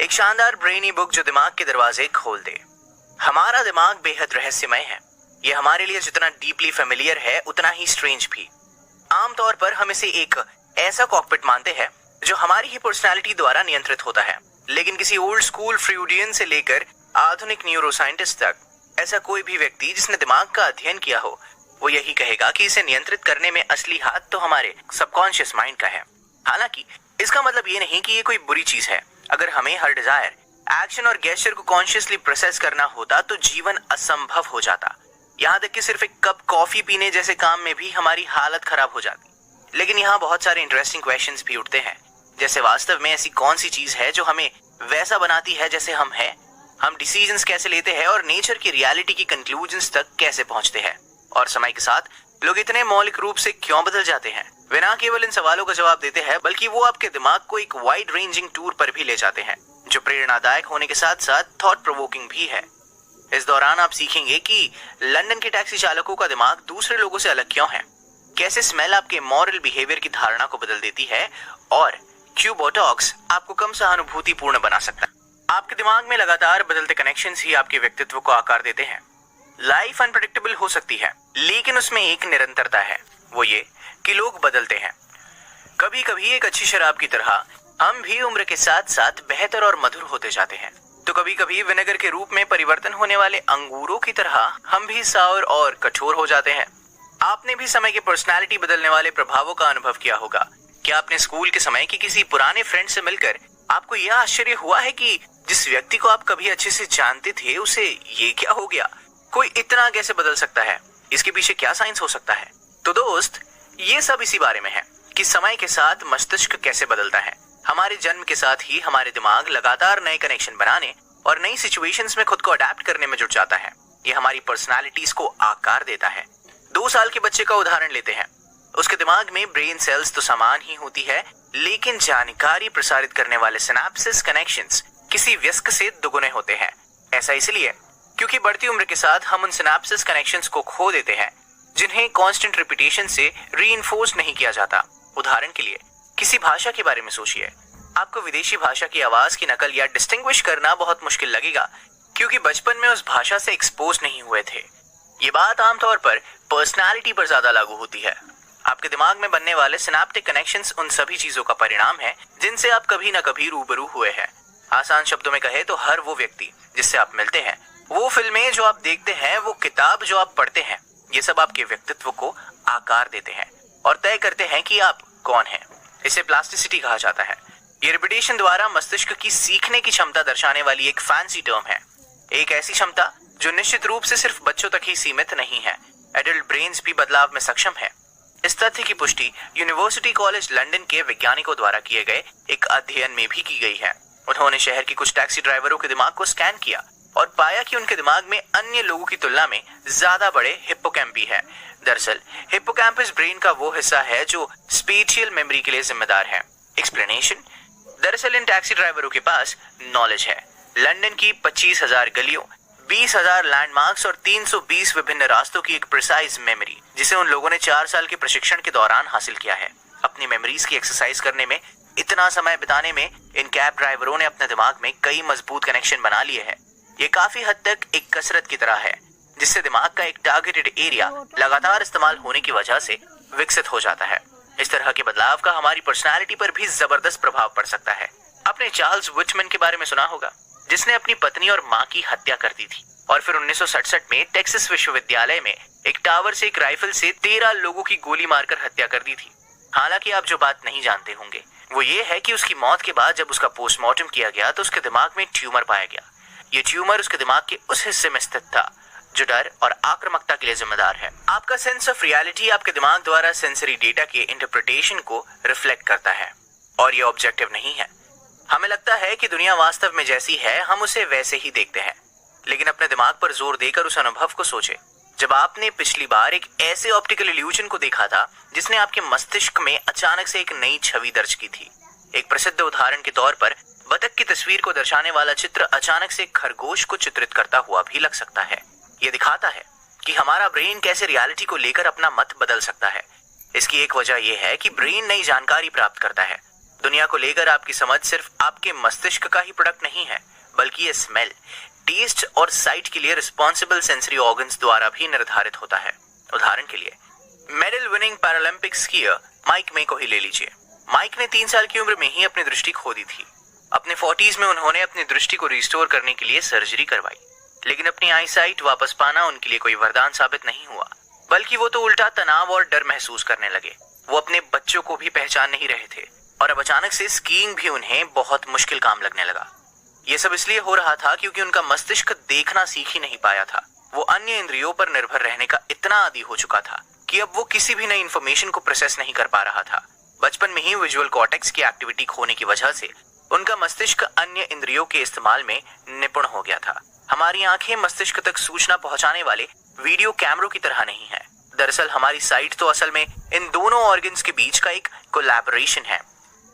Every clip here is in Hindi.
एक शानदार ब्रेनी बुक जो दिमाग के दरवाजे खोल दे। हमारा दिमाग बेहद रहस्यमय है। ये हमारे लिए जितना डीपली फेमिलियर है उतना ही स्ट्रेंज भी। आमतौर पर हम इसे एक ऐसा कॉकपिट मानते हैं जो हमारी ही पर्सनालिटी द्वारा नियंत्रित होता है, लेकिन किसी ओल्ड स्कूल फ्रूडियन से लेकर आधुनिक न्यूरोसाइंटिस्ट तक ऐसा कोई भी व्यक्ति जिसने दिमाग का अध्ययन किया हो वो यही कहेगा कि इसे नियंत्रित करने में असली हाथ तो हमारे सबकॉन्शियस माइंड का है। हालांकि इसका मतलब ये नहीं कि ये कोई बुरी चीज है। अगर हमें हर डिजायर, एक्शन और गेस्चर को कॉन्शियसली प्रोसेस करना होता तो जीवन असंभव हो जाता। यहाँ तक कि सिर्फ एक कप कॉफी पीने जैसे काम में भी हमारी हालत खराब हो जाती। लेकिन यहाँ बहुत सारे इंटरेस्टिंग क्वेश्चंस भी उठते हैं, जैसे वास्तव में ऐसी कौन सी चीज है जो हमें वैसा बनाती है जैसे हम हैं, हम डिसीजंस कैसे लेते हैं और नेचर की रियलिटी की कंक्लूजन्स तक कैसे पहुंचते हैं, और समय के साथ लोग इतने मौलिक रूप से क्यों बदल जाते हैं। वे न केवल इन सवालों का जवाब देते हैं बल्कि वो आपके दिमाग को एक वाइड रेंजिंग टूर पर भी ले जाते हैं जो प्रेरणादायक होने के साथ साथ थॉट प्रोवोकिंग भी है। इस दौरान आप सीखेंगे कि लंदन के टैक्सी चालकों का दिमाग दूसरे लोगों से अलग क्यों है, कैसे स्मेल आपके मॉरल बिहेवियर की धारणा को बदल देती है और क्यों बोटॉक्स आपको कम सहानुभूतिपूर्ण बना सकता है। आपके दिमाग में लगातार बदलते कनेक्शंस ही आपके व्यक्तित्व को आकार देते हैं। लाइफ अनप्रेडिक्टेबल हो सकती है, लेकिन उसमें एक निरंतरता है, वो ये कि लोग बदलते हैं। कभी कभी एक अच्छी शराब की तरह हम भी उम्र के साथ साथ बेहतर और मधुर होते जाते हैं, तो कभी कभी विनेगर के रूप में परिवर्तन होने वाले अंगूरों की तरह हम भी साउर और कठोर हो जाते हैं। आपने भी समय के पर्सनालिटी बदलने वाले प्रभावों का अनुभव किया होगा। क्या आपने स्कूल के समय के किसी पुराने फ्रेंड से मिलकर आपको यह आश्चर्य हुआ है कि जिस व्यक्ति को आप कभी अच्छे से जानते थे उसे ये क्या हो गया, कोई इतना कैसे बदल सकता है, इसके पीछे क्या साइंस हो सकता है। तो दोस्त, ये सब इसी बारे में है कि समय के साथ मस्तिष्क कैसे बदलता है। हमारे जन्म के साथ ही हमारे दिमाग लगातार नए कनेक्शन बनाने और नई सिचुएशंस में खुद को अडेप्ट करने में जुट जाता है। ये हमारी पर्सनालिटीज को आकार देता है। 2 साल के बच्चे का उदाहरण लेते हैं। उसके दिमाग में ब्रेन सेल्स तो समान ही होती है, लेकिन जानकारी प्रसारित करने वाले सिनेप्सिस कनेक्शंस किसी वयस्क से दुगुने होते हैं। ऐसा इसलिए क्योंकि बढ़ती उम्र के साथ हम उन सिनेप्सिस कनेक्शंस को खो देते हैं जिन्हें कांस्टेंट रिपीटेशन से रीइंफोर्स नहीं किया जाता। उदाहरण के लिए किसी भाषा के बारे में सोचिए। आपको विदेशी भाषा की आवाज की नकल या डिस्टिंग्विश करना बहुत मुश्किल लगेगा क्योंकि बचपन में उस भाषा से एक्सपोज नहीं हुए थे। ये बात आमतौर पर पर्सनालिटी पर ज्यादा लागू होती है। आपके दिमाग में बनने वाले सिनेप्टिक कनेक्शंस उन सभी चीजों का परिणाम है जिनसे आप कभी न कभी रूबरू हुए हैं। आसान शब्दों में कहे तो हर वो व्यक्ति जिससे आप मिलते हैं, वो फिल्में जो आप देखते हैं, वो किताब जो आप पढ़ते हैं, ये सब आपके व्यक्तित्व को आकार देते हैं और तय करते हैं कि आप कौन हैं। इसे प्लास्टिसिटी कहा जाता है। ये रिपीटेशन द्वारा मस्तिष्क की सीखने की क्षमता दर्शाने वाली एक फैंसी टर्म है। एक ऐसी क्षमता जो निश्चित रूप से सिर्फ बच्चों तक ही सीमित नहीं है, एडल्ट ब्रेन्स भी बदलाव में सक्षम है। इस तथ्य की पुष्टि यूनिवर्सिटी कॉलेज लंदन के वैज्ञानिकों द्वारा किए गए एक अध्ययन में भी की गई है। उन्होंने शहर के कुछ टैक्सी ड्राइवरों के दिमाग को स्कैन किया और पाया कि उनके दिमाग में अन्य लोगों की तुलना में ज्यादा बड़े हिप्पोकैम्पी है। दरअसल हिप्पोकैम्पस ब्रेन का वो हिस्सा है जो स्पेशियल मेमोरी के लिए जिम्मेदार है। एक्सप्लेनेशन, दरअसल इन टैक्सी ड्राइवरों के पास नॉलेज है। लंदन की 25,000 गलियों, 20,000 लैंडमार्क्स और 320 विभिन्न रास्तों की एक प्रिसाइज मेमोरी, जिसे उन लोगों ने 4 साल के प्रशिक्षण के दौरान हासिल किया है। अपनी मेमोरीज की एक्सरसाइज करने में इतना समय बिताने में इन कैब ड्राइवरों ने अपने दिमाग में कई मजबूत कनेक्शन बना लिए हैं। ये काफी हद तक एक कसरत की तरह है, जिससे दिमाग का एक टारगेटेड एरिया लगातार इस्तेमाल होने की वजह से विकसित हो जाता है। इस तरह के बदलाव का हमारी पर्सनालिटी पर भी जबरदस्त प्रभाव पड़ सकता है। आपने चार्ल्स विचमैन के बारे में सुना होगा, जिसने अपनी पत्नी और मां की हत्या कर दी थी और फिर 1967 में टेक्सास विश्वविद्यालय में एक टावर से एक राइफल से 13 लोगों की गोली मारकर हत्या कर दी थी। हालांकि आप जो बात नहीं जानते होंगे वो ये है कि उसकी मौत के बाद जब उसका पोस्टमार्टम किया गया तो उसके दिमाग में ट्यूमर पाया गया। ये ट्यूमर उसके दिमाग के उस हिस्से में स्थित था जो डर और आक्रामकता के लिए जिम्मेदार है। आपका सेंस ऑफ रियलिटी आपके दिमाग द्वारा सेंसरी डेटा के इंटरप्रिटेशन को रिफ्लेक्ट करता है और ये ऑब्जेक्टिव नहीं है। हमें लगता है कि दुनिया वास्तव में जैसी है हम उसे वैसे ही देखते हैं, लेकिन अपने दिमाग पर जोर देकर उस अनुभव को सोचे जब आपने पिछली बार एक ऐसे ऑप्टिकल इल्यूजन को देखा था जिसने आपके मस्तिष्क में अचानक से एक नई छवि दर्ज की थी। एक प्रसिद्ध उदाहरण के तौर पर बतख की तस्वीर को दर्शाने वाला चित्र अचानक से खरगोश को चित्रित करता हुआ भी लग सकता है। ये दिखाता है कि हमारा ब्रेन कैसे रियलिटी को लेकर अपना मत बदल सकता है। इसकी एक वजह यह है कि ब्रेन नई जानकारी प्राप्त करता है, दुनिया को लेकर आपकी समझ सिर्फ आपके मस्तिष्क का ही प्रोडक्ट नहीं है, बल्कि ये स्मेल, टेस्ट और साइट के लिए रिस्पॉन्सिबल सेंसरी ऑर्गन्स द्वारा भी निर्धारित होता है। उदाहरण के लिए medal winning Paralympic skier Mike May को ही ले लीजिए। माइक ने 3 साल की उम्र में ही अपनी दृष्टि खो दी थी। अपने 40s में उन्होंने अपनी दृष्टि को रिस्टोर करने के लिए सर्जरी करवाई, लेकिन अपनी आई साइट वापस पाना उनके लिए कोई वरदान साबित नहीं हुआ, बल्कि वो तो उल्टा तनाव और डर महसूस करने लगे। वो अपने बच्चों को भी पहचान नहीं रहे थे और अब अचानक से स्कीइंग भी उन्हें बहुत मुश्किल काम लगने लगा। ये सब इसलिए हो रहा था क्योंकि उनका मस्तिष्क देखना सीख ही नहीं पाया था। वो अन्य इंद्रियों पर निर्भर रहने का इतना आदी हो चुका था कि अब वो किसी भी नई इंफॉर्मेशन को प्रोसेस नहीं कर पा रहा था। बचपन में ही विजुअल कॉर्टेक्स की एक्टिविटी खोने की वजह से उनका मस्तिष्क अन्य इंद्रियों के इस्तेमाल में निपुण हो गया था। हमारी आंखें मस्तिष्क तक सूचना पहुंचाने वाले वीडियो कैमरों की तरह नहीं है। दरअसल हमारी साइट तो असल में इन दोनों ऑर्गन्स के बीच का एक कोलैबोरेशन है।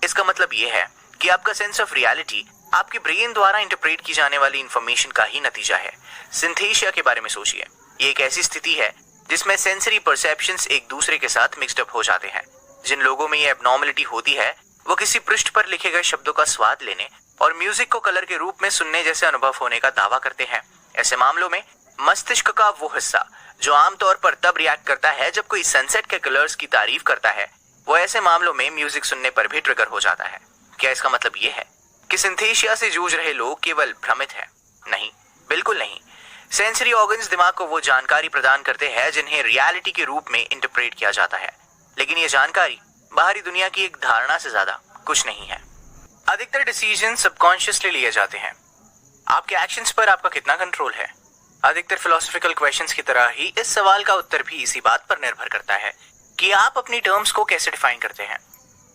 इसका मतलब ये है कि आपका सेंस ऑफ रियलिटी आपके ब्रेन द्वारा इंटरप्रेट की जाने वाली इंफॉर्मेशन का ही नतीजा है। सिंथेसिया के बारे में सोचिए। ये एक ऐसी स्थिति है जिसमें सेंसरी परसेप्शंस एक दूसरे के साथ मिक्सड अप हो जाते हैं। जिन लोगों में ये एब्नॉर्मलिटी होती है वो किसी पृष्ठ पर लिखे गए शब्दों का स्वाद लेने और म्यूजिक को कलर के रूप में सुनने जैसे अनुभव होने का दावा करते हैं। ऐसे मामलों में मस्तिष्क का वो हिस्सा जो आमतौर पर तब रिएक्ट करता है जब कोई सनसेट के कलर्स की तारीफ करता है, वो ऐसे मामलों में म्यूजिक सुनने पर भी ट्रिगर हो जाता है। क्या इसका मतलब ये है कि सिंथेसिया से जूझ रहे लोग केवल भ्रमित हैं? नहीं, बिल्कुल नहीं। सेंसरी ऑर्गन्स दिमाग को वो जानकारी प्रदान करते हैं जिन्हें रियलिटी के रूप में इंटरप्रेट किया जाता है, लेकिन ये जानकारी बाहरी दुनिया की एक धारणा से ज्यादा कुछ नहीं है। अधिकतर डिसीजन सबकॉन्शियसली लिए जाते हैं। आपके एक्शंस पर आपका कितना कंट्रोल है? अधिकतर फिलोसॉफिकल क्वेश्चंस की तरह ही इस सवाल का उत्तर भी इसी बात पर निर्भर करता है कि आप अपनी टर्म्स को कैसे डिफाइन करते हैं।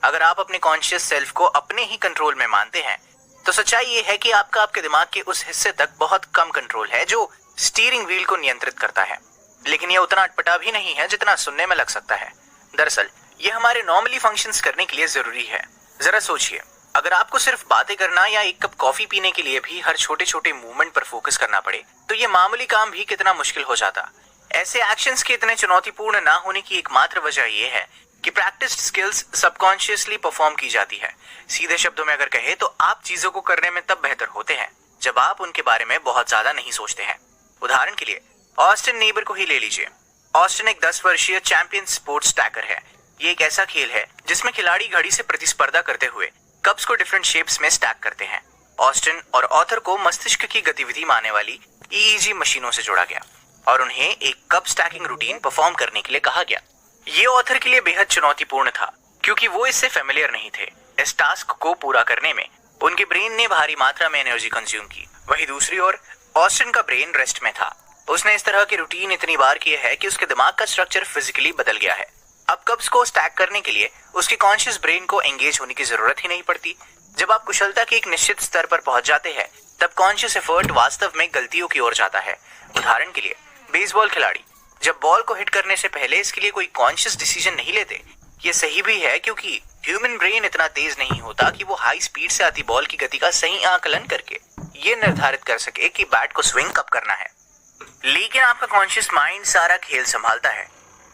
अगर आप अपने कॉन्शियस सेल्फ को अपने ही कंट्रोल में मानते हैं, तो सच्चाई ये है कि आपका आपके दिमाग के उस हिस्से तक बहुत कम कंट्रोल है जो स्टीयरिंग व्हील को नियंत्रित करता है। लेकिन यह उतना अटपटा भी नहीं है जितना सुनने में लग सकता है। दरअसल ये हमारे नॉर्मली फंक्शंस करने के लिए जरूरी है। जरा सोचिए, अगर आपको सिर्फ बातें करना या एक कप कॉफी पीने के लिए भी हर छोटे छोटे मूवमेंट पर फोकस करना पड़े, तो ये मामूली काम भी कितना मुश्किल हो जाता। ऐसे एक्शंस के इतने चुनौतीपूर्ण ना होने की एकमात्र वजह यह है कि प्रैक्टिस्ड स्किल्स सबकॉन्शियसली परफॉर्म की जाती है। सीधे शब्दों में अगर कहे तो आप चीजों को करने में तब बेहतर होते हैं जब आप उनके बारे में बहुत ज्यादा नहीं सोचते हैं। उदाहरण के लिए ऑस्टिन नेबर को ही ले लीजिए। ऑस्टिन एक 10 वर्षीय चैंपियन स्पोर्ट्स स्टैकर है। ये एक ऐसा खेल है जिसमें खिलाड़ी घड़ी से प्रतिस्पर्धा करते हुए कप्स को डिफरेंट शेप्स में स्टैक करते हैं। ऑस्टिन और ऑथर को मस्तिष्क की गतिविधि मानने वाली EEG मशीनों से जोड़ा गया और उन्हें एक कप स्टैकिंग रूटीन परफॉर्म करने के लिए कहा गया। ये ऑथर के लिए बेहद चुनौतीपूर्ण था क्योंकि वो इससे फेमिलियर नहीं थे। इस टास्क को पूरा करने में उनके ब्रेन ने भारी मात्रा में एनर्जी कंज्यूम की। वहीं दूसरी ओर ऑस्टिन का ब्रेन रेस्ट में था। उसने इस तरह की रूटीन इतनी बार की है कि उसके दिमाग का स्ट्रक्चर फिजिकली बदल गया है। अब कप्स को स्टैक करने के लिए उसके कॉन्शियस ब्रेन को एंगेज होने की जरूरत ही नहीं पड़ती। जब आप कुशलता के एक निश्चित स्तर पर पहुंच जाते हैं, तब कॉन्शियस एफर्ट वास्तव में गलतियों की ओर जाता है। उदाहरण के लिए बेसबॉल खिलाड़ी जब बॉल को हिट करने से पहले इसके लिए कोई कॉन्शियस डिसीजन नहीं लेते। ये सही भी है क्योंकि ह्यूमन ब्रेन इतना तेज नहीं होता कि वो हाई स्पीड से आती बॉल की गति का सही आकलन करके ये निर्धारित कर सके कि बैट को स्विंग कब करना है। लेकिन आपका कॉन्शियस माइंड सारा खेल संभालता है,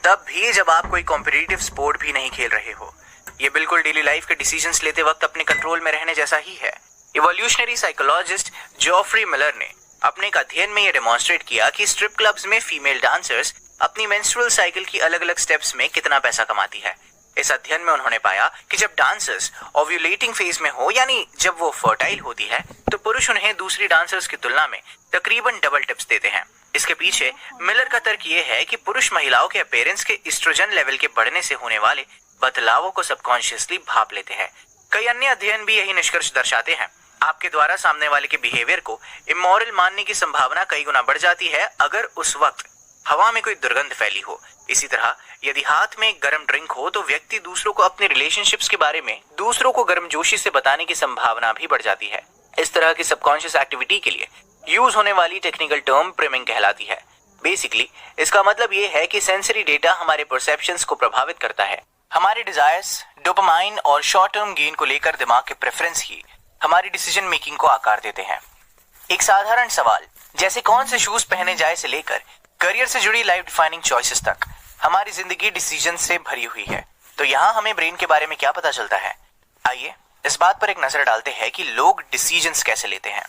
तब भी जब आप कोई कॉम्पिटिटिव स्पोर्ट भी नहीं खेल रहे हो। ये बिल्कुल डेली लाइफ के डिसीजंस लेते वक्त अपने कंट्रोल में रहने जैसा ही है। इवोल्यूशनरी साइकोलॉजिस्ट जॉफ्री मिलर ने अपने एक अध्ययन में ये डेमोन्स्ट्रेट किया कि स्ट्रिप क्लब्स में फीमेल डांसर्स अपनी मेंस्ट्रुअल साइकिल की अलग अलग स्टेप्स में कितना पैसा कमाती है। इस अध्ययन में उन्होंने पाया कि जब डांसर्स ओव्यूलेटिंग फेज में हो, यानी जब वो फर्टाइल होती है, तो पुरुष उन्हें दूसरी डांसर्स की तुलना में तकरीबन डबल टिप्स देते हैं। इसके पीछे मिलर का तर्क ये है कि पुरुष महिलाओं के अपीयरेंस के एस्ट्रोजन लेवल के बढ़ने से होने वाले बदलावों को सबकॉन्शियसली भाप लेते हैं। कई अन्य अध्ययन भी यही निष्कर्ष दर्शाते हैं। आपके द्वारा सामने वाले के बिहेवियर को इमोरल मानने की संभावना कई गुना बढ़ जाती है अगर उस वक्त हवा में कोई दुर्गंध फैली हो। इसी तरह यदि हाथ में गर्म ड्रिंक हो तो व्यक्ति दूसरों को अपने रिलेशनशिप्स के बारे में दूसरों को गर्मजोशी से बताने की संभावना भी बढ़ जाती है। इस तरह की सबकॉन्शियस एक्टिविटी के लिए यूज होने वाली टेक्निकल टर्म प्रिमिंग कहलाती है। बेसिकली इसका मतलब ये है कि सेंसरी डेटा हमारे परसेप्शंस को प्रभावित करता है। हमारे डिजायर्स, डोपामाइन और शॉर्ट टर्म गेन को लेकर दिमाग के प्रेफरेंस ही हमारी डिसीजन मेकिंग को आकार देते हैं। एक साधारण सवाल जैसे कौन से शूज पहने जाए से लेकर करियर से जुड़ी लाइफ डिफाइनिंग चॉइसेस तक हमारी जिंदगी डिसीजन से भरी हुई है। तो यहाँ हमें ब्रेन के बारे में क्या पता चलता है? आइए इस बात पर एक नजर डालते हैं कि लोग डिसीजंस कैसे लेते हैं।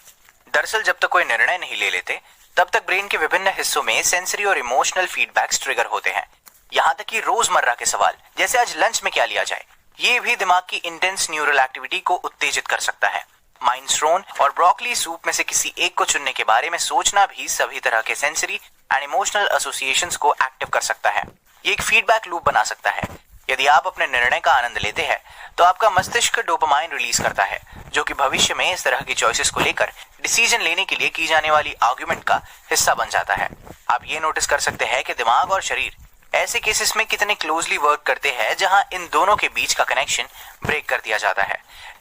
दरअसल जब तक कोई निर्णय नहीं ले लेते तब तक ब्रेन के विभिन्न हिस्सों में सेंसरी और इमोशनल फीडबैक्स ट्रिगर होते हैं। यहाँ तक कि रोजमर्रा के सवाल जैसे आज लंच में क्या लिया जाए, ये भी दिमाग की इंटेंस न्यूरल एक्टिविटी को उत्तेजित कर सकता है। माइनस्ट्रोन और ब्रोकली सूप में से किसी एक को चुनने के बारे में सोचना भी सभी तरह के सेंसरी एंड इमोशनल एसोसिएशंस को एक्टिव कर सकता है। ये एक फीडबैक लूप बना सकता है। यदि आप अपने निर्णय का आनंद लेते हैं तो आपका मस्तिष्क डोपामाइन रिलीज करता है, जो कि भविष्य में इस तरह की चॉइसेस को लेकर डिसीजन लेने के लिए की जाने वाली आर्गुमेंट का हिस्सा बन जाता है। आप ये नोटिस कर सकते हैं कि दिमाग और शरीर ऐसे केसेस में कितने क्लोजली वर्क करते हैं जहां इन दोनों के बीच का कनेक्शन ब्रेक कर दिया जाता है।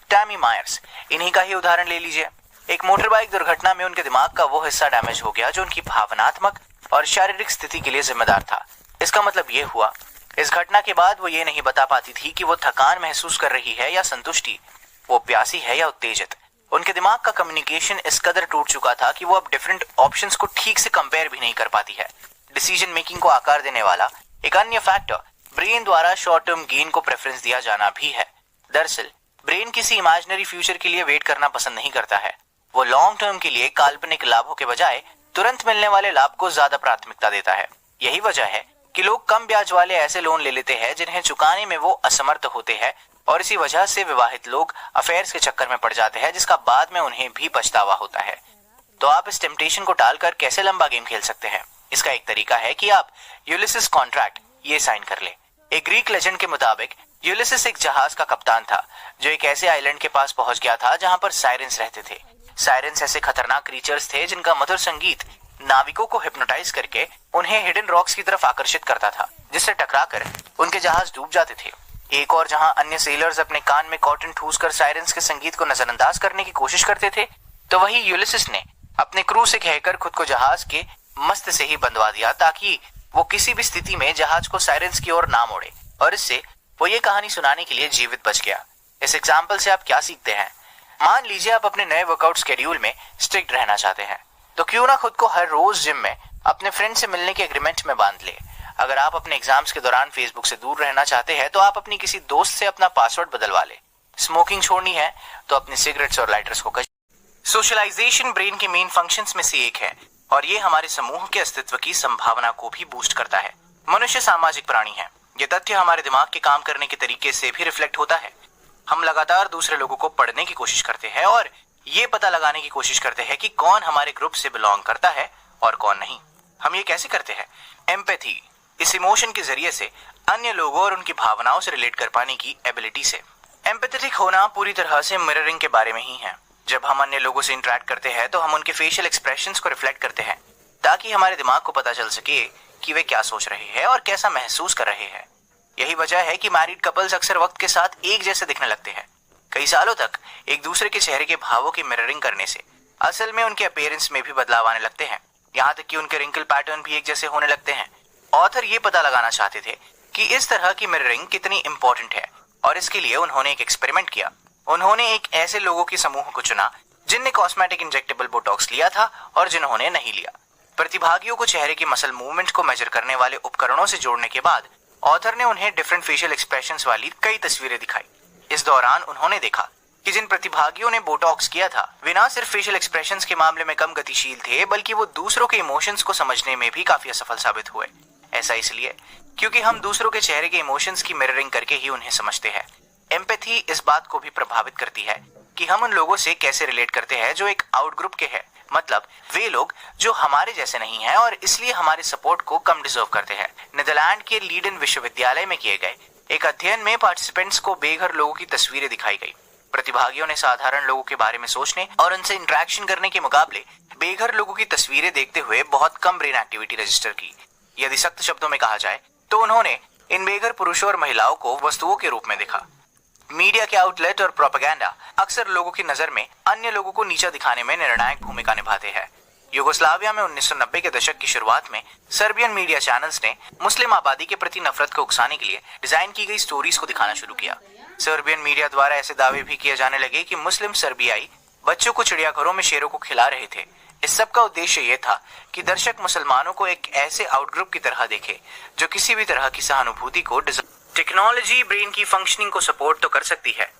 टैमी मायर्स, इन्हीं का ही उदाहरण ले लीजिए। एक मोटर बाइक दुर्घटना में उनके दिमाग का वो हिस्सा डैमेज हो गया जो उनकी भावनात्मक और शारीरिक स्थिति के लिए जिम्मेदार था। इसका मतलब ये हुआ, इस घटना के बाद वो ये नहीं बता पाती थी कि वो थकान महसूस कर रही है या संतुष्टि, वो प्यासी है या उत्तेजित। उनके दिमाग का कम्युनिकेशन इस कदर टूट चुका था कि वो अब डिफरेंट ऑप्शंस को ठीक से कंपेयर भी नहीं कर पाती है। डिसीजन मेकिंग को आकार देने वाला एक अन्य फैक्टर ब्रेन द्वारा शॉर्ट टर्म गेन को प्रेफरेंस दिया जाना भी है। दरअसल ब्रेन किसी इमेजिनरी फ्यूचर के लिए वेट करना पसंद नहीं करता है। वो लॉन्ग टर्म के लिए काल्पनिक लाभों के बजाय तुरंत मिलने वाले लाभ को ज्यादा प्राथमिकता देता है। यही वजह है कि लोग कम ब्याज वाले ऐसे लोन ले लेते हैं जिन्हें चुकाने में वो असमर्थ होते हैं, और इसी वजह से विवाहित लोग अफेयर्स के चक्कर में पड़ जाते हैं जिसका बाद में उन्हें भी पछतावा होता है। तो आप इस टेम्पटेशन को टालकर कैसे लंबा गेम खेल सकते हैं? इसका एक तरीका है कि आप यूलिसिस कॉन्ट्रैक्ट ये साइन कर ले। एक ग्रीक लेजेंड के मुताबिक यूलिसिस एक जहाज का कप्तान था जो एक ऐसे आइलैंड के पास पहुंच गया था जहां पर साइरेंस रहते थे। साइरेंस ऐसे खतरनाक क्रीचर्स थे जिनका मधुर संगीत नाविकों को हिप्नोटाइज करके उन्हें हिडन रॉक्स की तरफ आकर्षित करता था, जिससे टकराकर उनके जहाज डूब जाते थे। एक और जहां अन्य सेलर्स अपने कान में कॉटन ठूसकर साइरेंस के संगीत को नजरअंदाज करने की कोशिश करते थे, तो वही यूलिसिस ने अपने क्रू से कहकर खुद को जहाज के मस्त से ही बंधवा दिया ताकि वो किसी भी स्थिति में जहाज को साइरेंस की ओर ना मोड़े, और इससे वो ये कहानी सुनाने के लिए जीवित बच गया। इस एग्जाम्पल से आप क्या सीखते हैं? मान लीजिए आप अपने नए वर्कआउट शेड्यूल में स्ट्रिक्ट रहना चाहते हैं, तो क्यों ना खुद को हर रोज जिम में अपने फ्रेंड से मिलने के एग्रीमेंट में बांध ले। अगर आप अपने एग्जाम्स के दौरान फेसबुक से दूर रहना चाहते हैं तो आप अपनी किसी दोस्त से अपना पासवर्ड बदलवा ले। स्मोकिंग छोड़नी है तो अपने सिगरेट्स और लाइटर्स को सोशलाइजेशन ब्रेन के मेन फंक्शंस में से एक है, और ये हमारे समूह के अस्तित्व की संभावना को भी बूस्ट करता है। मनुष्य सामाजिक प्राणी है। ये तथ्य हमारे दिमाग के काम करने के तरीके से भी रिफ्लेक्ट होता है। हम लगातार दूसरे लोगों को पढ़ने की कोशिश करते हैं और ये पता लगाने की कोशिश करते हैं कि कौन हमारे ग्रुप से बिलोंग करता है और कौन नहीं। हम ये कैसे करते हैं? एम्पैथी, इस इमोशन के जरिए से अन्य लोगों और उनकी भावनाओं से रिलेट कर पाने की एबिलिटी से। एम्पैथेटिक होना पूरी तरह से मिररिंग के बारे में ही है। जब हम अन्य लोगों से इंटरेक्ट करते हैं तो हम उनके फेशियल एक्सप्रेशंस को रिफ्लेक्ट करते हैं ताकि हमारे दिमाग को पता चल सके कि वे क्या सोच रहे हैं और कैसा महसूस कर रहे हैं। यही वजह है कि मैरिड कपल्स अक्सर वक्त के साथ एक जैसे दिखने लगते हैं। कई सालों तक एक दूसरे के चेहरे के भावों की मिररिंग करने से असल में उनके अपीयरेंस में भी बदलाव आने लगते हैं, यहाँ तक कि उनके रिंकल पैटर्न भी एक जैसे होने लगते हैं। ऑथर ये पता लगाना चाहते थे कि इस तरह की मिररिंग कितनी इंपॉर्टेंट है, और इसके लिए उन्होंने एक एक्सपेरिमेंट किया। उन्होंने एक ऐसे लोगों के समूह को चुना जिनने कॉस्मेटिक इंजेक्टेबल बोटॉक्स लिया था और जिन्होंने नहीं लिया। प्रतिभागियों को चेहरे की मसल मूवमेंट को मेजर करने वाले उपकरणों से जोड़ने के बाद ऑथर ने उन्हें डिफरेंट फेशियल एक्सप्रेशंस वाली कई तस्वीरें दिखाई। इस दौरान उन्होंने देखा कि जिन प्रतिभागियों ने बोटॉक्स किया था वे न सिर्फ फेशियल एक्सप्रेशंस के मामले में कम गतिशील थे, बल्कि वो दूसरों के इमोशंस को समझने में भी काफी असफल साबित हुए। ऐसा इसलिए क्योंकि हम दूसरों के चेहरे के इमोशंस की मिररिंग करके ही उन्हें समझते हैं। एम्पैथी इस बात को भी प्रभावित करती है कि हम उन लोगों से कैसे रिलेट करते हैं जो एक आउट ग्रुप के हैं, मतलब वे लोग जो हमारे जैसे नहीं हैं और इसलिए हमारे सपोर्ट को कम डिजर्व करते हैं। नीदरलैंड के लीडन विश्वविद्यालय में किए गए एक अध्ययन में पार्टिसिपेंट्स को बेघर लोगों की तस्वीरें दिखाई गई। प्रतिभागियों ने साधारण लोगों के बारे में सोचने और उनसे इंटरेक्शन करने के मुकाबले बेघर लोगों की तस्वीरें देखते हुए बहुत कम ब्रेन एक्टिविटी रजिस्टर की। यदि सख्त शब्दों में कहा जाए तो उन्होंने इन बेघर पुरुषों और महिलाओं को वस्तुओं के रूप में देखा। मीडिया के आउटलेट और प्रोपेगेंडा अक्सर लोगों की नजर में अन्य लोगों को नीचा दिखाने में निर्णायक भूमिका निभाते हैं। यूगोस्लाविया में 1990 के दशक की शुरुआत में सर्बियन मीडिया चैनल्स ने मुस्लिम आबादी के प्रति नफरत को उकसाने के लिए डिजाइन की गई स्टोरीज को दिखाना शुरू किया। सर्बियन मीडिया द्वारा ऐसे दावे भी किए जाने लगे कि मुस्लिम सर्बियाई बच्चों को चिड़ियाघरों में शेरों को खिला रहे थे। इस सब का उद्देश्य ये था कि दर्शक मुसलमानों को एक ऐसे आउटग्रुप की तरह देखे जो किसी भी तरह की सहानुभूति को डिजर्व। टेक्नोलॉजी ब्रेन की फंक्शनिंग को सपोर्ट तो कर सकती है,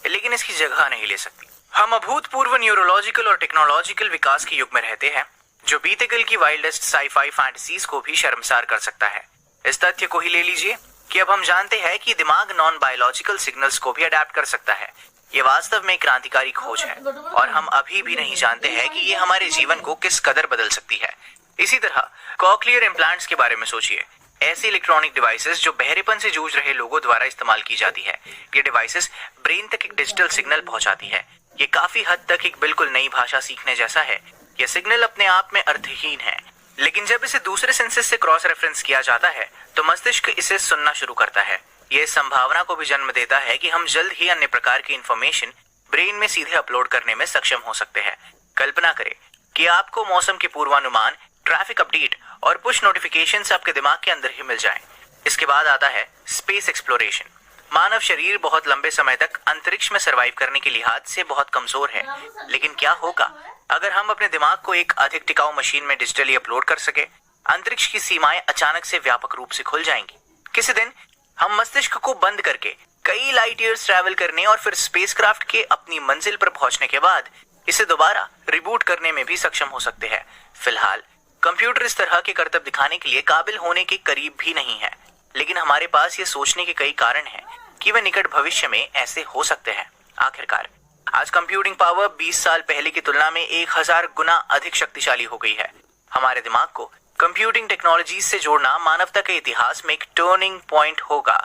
लेकिन इसकी जगह नहीं ले सकती। हम अभूतपूर्व न्यूरोलॉजिकल और टेक्नोलॉजिकल विकास के युग में रहते हैं, जो बीते कल की वाइल्डेस्ट साइफाई फैंटेसीज को भी शर्मसार कर सकता है। इस तथ्य को ही ले लीजिए कि अब हम जानते हैं कि दिमाग नॉन बायोलॉजिकल सिग्नल्स को भी अडेप्ट कर सकता है। ये वास्तव में एक क्रांतिकारी खोज है और हम अभी भी नहीं जानते हैं कि ये हमारे जीवन को किस कदर बदल सकती है। इसी तरह कॉक्लियर इम्प्लांट्स के बारे में सोचिए। ऐसे इलेक्ट्रॉनिक डिवाइसेस जो बहरेपन से जूझ रहे लोगों द्वारा इस्तेमाल की जाती है। ये डिवाइसेस ब्रेन तक एक डिजिटल सिग्नल पहुंचाती है। ये काफी हद तक एक बिल्कुल नई भाषा सीखने जैसा है। यह सिग्नल अपने आप में अर्थहीन है, लेकिन जब इसे दूसरे सेंसेस से क्रॉस रेफरेंस किया जाता है तो मस्तिष्क इसे सुनना शुरू करता है। यह इस संभावना को भी जन्म देता है कि हम जल्द ही अन्य प्रकार की इंफॉर्मेशन ब्रेन में सीधे अपलोड करने में सक्षम हो सकते हैं। कल्पना करें कि आपको मौसम के पूर्वानुमान, ट्रैफिक अपडेट और पुश नोटिफिकेशंस आपके दिमाग के अंदर ही मिल जाएं। इसके बाद आता है स्पेस एक्सप्लोरेशन। मानव शरीर बहुत लंबे समय तक अंतरिक्ष में सरवाइव करने के लिहाज से बहुत कमजोर है, लेकिन क्या होगा अगर हम अपने दिमाग को एक अधिक टिकाऊ मशीन में डिजिटली अपलोड कर सके? अंतरिक्ष की सीमाएं अचानक से व्यापक रूप से खुल जाएंगी। किसी दिन हम मस्तिष्क को बंद करके कई लाइट ईयर्स ट्रैवल करने और फिर स्पेसक्राफ्ट के अपनी मंजिल पर पहुंचने के बाद इसे दोबारा रिबूट करने में भी सक्षम हो सकते हैं। फिलहाल कंप्यूटर इस तरह के करतब दिखाने के लिए काबिल होने के करीब भी नहीं है, लेकिन हमारे पास ये सोचने के कई कारण हैं कि वे निकट भविष्य में ऐसे हो सकते हैं। आखिरकार आज कंप्यूटिंग पावर 20 साल पहले की तुलना में 1000 गुना अधिक शक्तिशाली हो गई है। हमारे दिमाग को कंप्यूटिंग टेक्नोलॉजीज से जोड़ना मानवता के इतिहास में एक टर्निंग पॉइंट होगा।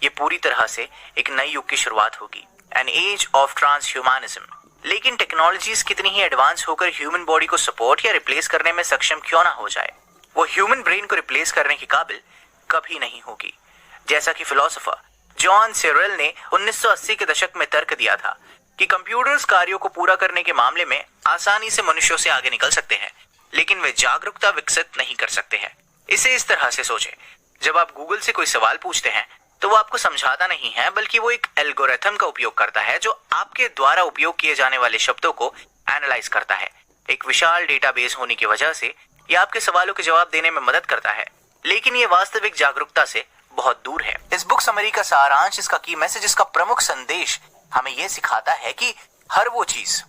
ये पूरी तरह से एक नई युग की शुरुआत होगी, एन एज ऑफ ट्रांसह्यूमनिज्म। लेकिन टेक्नोलॉजीज कितनी ही एडवांस होकर ह्यूमन बॉडी को सपोर्ट या रिप्लेस करने में सक्षम क्यों ना हो जाए, वो ह्यूमन ब्रेन को रिप्लेस करने के काबिल कभी नहीं होगी। जैसा कि फिलोसोफर जॉन सेरेल ने 1980 के दशक में तर्क दिया था कि कंप्यूटर्स कार्यों को पूरा करने के मामले में आसानी से मनुष्यों से आगे निकल सकते हैं, लेकिन वे जागरूकता विकसित नहीं कर सकते हैं। इसे इस तरह से सोचें, जब आप गूगल से कोई सवाल पूछते हैं तो वो आपको समझाता नहीं है, बल्कि वो एक एल्गोरिथम का उपयोग करता है जो आपके द्वारा उपयोग किए जाने वाले शब्दों को एनालाइज करता है। एक विशाल डेटाबेस होने की वजह से ये आपके सवालों के जवाब देने में मदद करता है, लेकिन ये वास्तविक जागरूकता से बहुत दूर है। इस बुक समरी का सारांश, इसका की मैसेज, इसका प्रमुख संदेश हमें यह सिखाता है कि हर वो चीज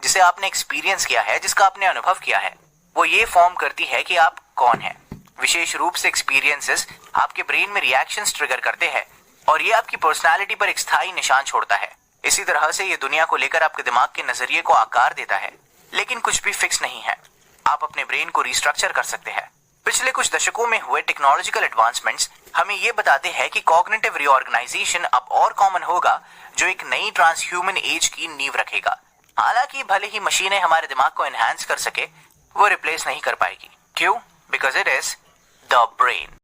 जिसे आपने एक्सपीरियंस किया है, जिसका आपने अनुभव किया है, वो ये फॉर्म करती है कि आप कौन हैं। विशेष रूप से एक्सपीरियंसेस आपके ब्रेन में रिएक्शंस ट्रिगर करते हैं और ये आपकी पर्सनालिटी पर एक स्थायी निशान छोड़ता है। इसी तरह से ये दुनिया को लेकर आपके दिमाग के नजरिए को आकार देता है, लेकिन कुछ भी फिक्स नहीं है। आप अपने ब्रेन को रिस्ट्रक्चर कर सकते हैं। पिछले कुछ दशकों में हुए टेक्नोलॉजिकल एडवांसमेंट्स हमें ये बताते हैं कि कॉग्निटिव रीऑर्गेनाइजेशन अब और कॉमन होगा, जो एक नई ट्रांसह्यूमन एज की नींव रखेगा। हालांकि भले ही मशीनें हमारे दिमाग को एनहांस कर सके, वो रिप्लेस नहीं कर पाएगी। क्यों? Because it is the brain.